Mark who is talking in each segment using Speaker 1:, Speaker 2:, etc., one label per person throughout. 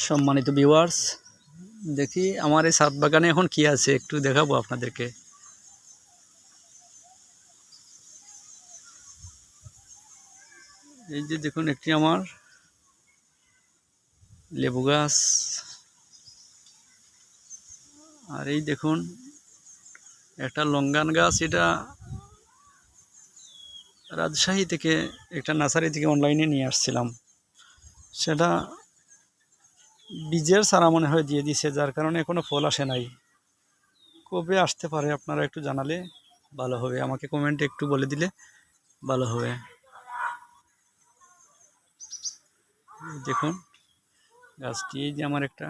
Speaker 1: সম্মানিত ভিউয়ার্স, দেখি আমার এই ছাদ বাগানে এখন কি আছে একটু দেখাবো আপনাদেরকে। এই যে দেখুন, একটি আমার লেবু গাছ, আর এই দেখুন একটা লঙ্গান গাছ। এটা রাজশাহী থেকে একটা নার্সারি থেকে অনলাইনে নিয়ে আসছিলাম। সেটা বীজের চারা মনে হয় দিয়ে দিছে, যার কারণে এখনো ফল আসে নাই। কবে আসতে পারে আপনারা একটু জানালে ভালো হবে, আমাকে কমেন্টে একটু বলে দিলে ভালো হবে। দেখুন গাছটি, এই যে আমার একটা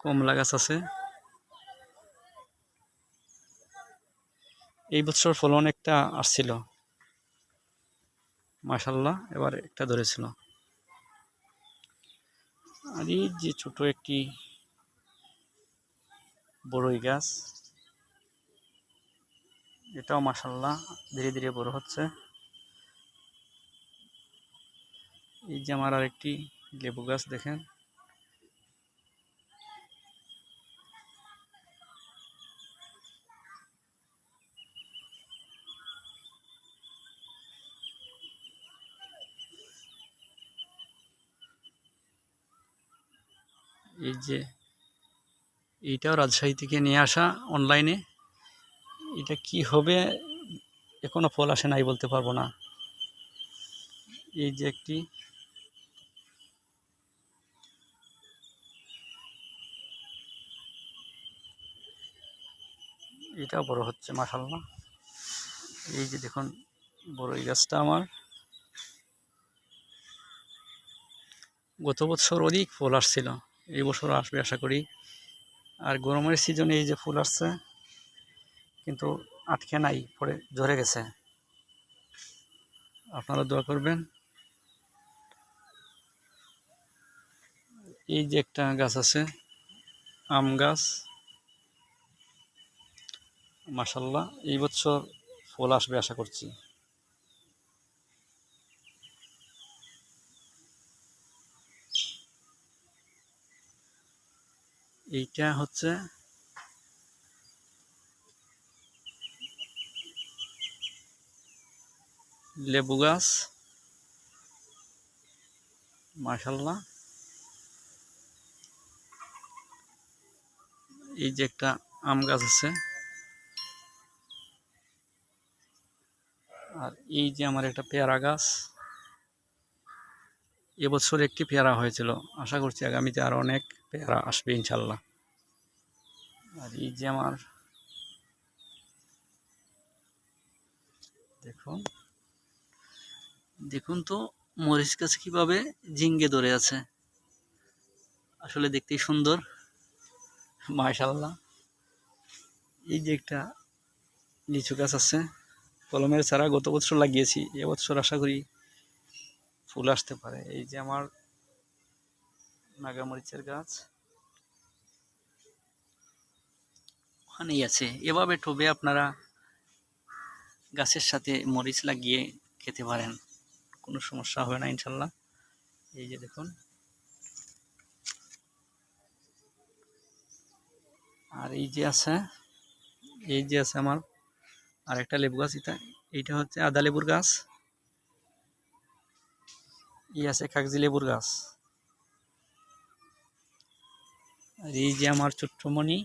Speaker 1: কমলা গাছ আছে। এই বছর ফলন একটা আসছিল, মাশাল্লাহ, এবার একটা ধরেছিল। আর এই যে ছোট একটি বড়ই গাছ, এটাও মাশাল্লাহ ধীরে ধীরে বড় হচ্ছে। এই যে আমার আরেকটি লেবু গাছ দেখেন, এই যে এইটাও রাজশাহী থেকে নিয়ে আসা অনলাইনে। এটা কি হবে এখনো ফল আসে নাই, বলতে পারবো না। এই যে একটি, এটাও বড় হচ্ছে মাশাল্লাহ। এই যে দেখুন বড়ই গাছটা আমার গত বছর অধিক ফুল আসছিল, এই বছর আসবে আশা করি। আর গরমের সিজনে এই যে ফুল আসছে, কিন্তু আটকে নাই, পরে ঝরে গেছে। আপনারা দোয়া করবেন। এই যে একটা গাছ আছে, আম গাছ, মাশাল্লাহ এই বছর ফল আসবে আশা করছি। এইটা হচ্ছে লেবু গাছ, মাশাল্লাহ। এই যে একটা আম গাছ আছে, আর এই যে আমার একটা পেয়ারা গাছ। এবছর একটি পেয়ারা হয়েছিল, আশা করছি আগামীতে আরো অনেক পেয়ারা আসবে ইনশাল্লাহ। আর এই যে আমার দেখুন, দেখুন তো মরিচ গাছ কিভাবে ঝিঙ্গে ধরে আছে, আসলে দেখতেই সুন্দর, মাশাল্লাহ। এই যে একটা লিচু গাছ আছে, কলমের চারা গত বছর লাগিয়েছি, এবছর আশা করি ফুল আসতে পারে। এই যে আমার নাগামরিচের গাছ ওখানেই আছে। এভাবে টবে আপনারা গাছের সাথে মরিচ লাগিয়ে খেতে পারেন, কোনো সমস্যা হবে না ইনশাল্লাহ। এই যে দেখুন, আর এই যে আছে, এই যে আছে আমার আরেকটা লেবু গাছ। এইটা হচ্ছে আদা লেবুর গাছ। এই আছে কাগজি লেবুর গাছ। আর এই যে আমার ছোট্টমণি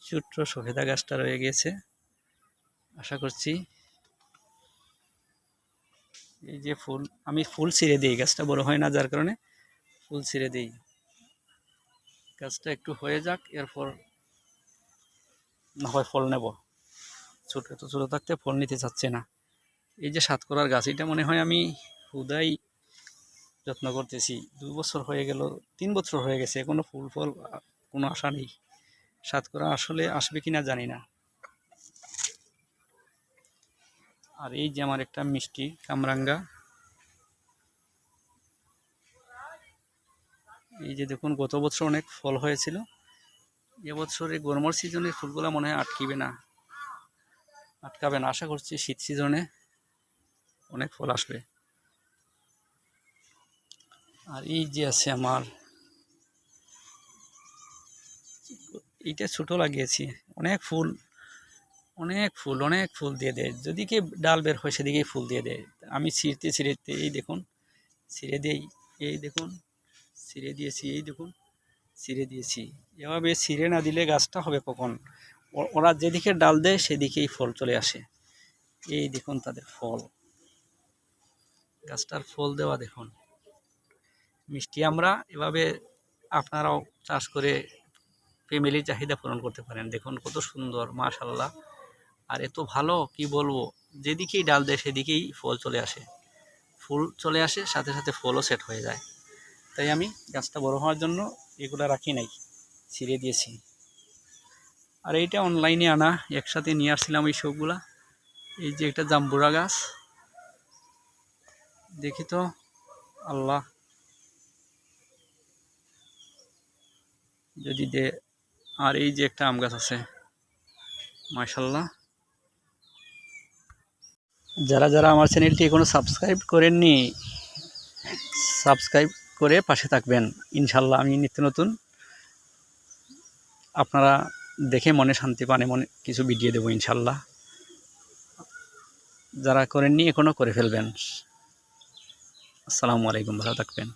Speaker 1: ছোট্ট সফেদা গাছটা রয়ে গেছে, আশা করছি। এই যে ফুল, আমি ফুল ছিঁড়ে দিই, গাছটা বড় হয় না, যার কারণে ফুল ছিঁড়ে দিই। গাছটা একটু হয়ে যাক, এরপর না হয় ফল নেব। ছোট তো ছোট থাকতে ফল নিতে চাচ্ছে না। এই যে সাতকরার গাছ, এটা মনে হয় আমি হুদাই যত্ন করতেছি, 2 বছর হয়ে গেল, 3 বছর হয়ে গেছে, এখনো ফুল ফল কোনো আশা নেই। সাতকরা আসলে আসবে কিনা জানি না। আর এই যে আমার একটা মিষ্টি কামরাঙ্গা, এই যে দেখুন গত বছর অনেক ফল হয়েছিল, এবছরে গরমের সিজনে ফুলগুলা মনে হয় আটকাবে না। আশা করছি শীত সিজনে অনেক ফল আসবে। আর এই যে আছে আমার, এইটা ছোট লাগিয়েছি, অনেক ফুল অনেক ফুল অনেক ফুল দিয়ে দেয়, যেদিকে ডাল বের হয় সেদিকেই ফুল দিয়ে দেয়। আমি ছিঁড়তে ছিঁড়তে এই দেখুন ছিঁড়ে দেই, এই দেখুন ছিঁড়ে দিয়েছি, এই দেখুন ছিঁড়ে দিয়েছি। এভাবে ছিঁড়ে না দিলে গাছটা হবে কখন? ওরা যেদিকে ডাল দেয় সেদিকেই ফল চলে আসে। এই দেখুন তাদের ফল, গাছটার ফল দেওয়া দেখুন মিষ্টি। আমরা এভাবে আপনারাও চাষ করে ফ্যামিলির চাহিদা পূরণ করতে পারেন। দেখুন কত সুন্দর, মাশাআল্লাহ। আর এত ভালো কি বলবো, যেদিকেই ডাল দেয় সেদিকেই ফল চলে আসে, ফুল চলে আসে, সাথে সাথে ফলও সেট হয়ে যায়। তাই আমি গাছটা বড় হওয়ার জন্য এগুলো রাখি নাই, ছিঁড়ে দিয়েছি। আর এইটা অনলাইনে আনা, একসাথে নিয়ে আসছিলাম এই সবগুলা। এই যে একটা জাম্বুরা গাছ, দেখি তো, আল্লাহ যদি দে। আর এই যে একটা আম গাছ আছে, মাশাআল্লাহ। যারা যারা আমার চ্যানেলটি এখনো সাবস্ক্রাইব করেননি, সাবস্ক্রাইব করে পাশে থাকবেন। ইনশাল্লাহ আমি নিত্য নতুন আপনারা দেখে মনে শান্তি পান এমন কিছু ভিডিও দেবো ইনশাল্লাহ। যারা করেননি এখনো করে ফেলবেন। আসসালামু আলাইকুম, ভালো থাকবেন।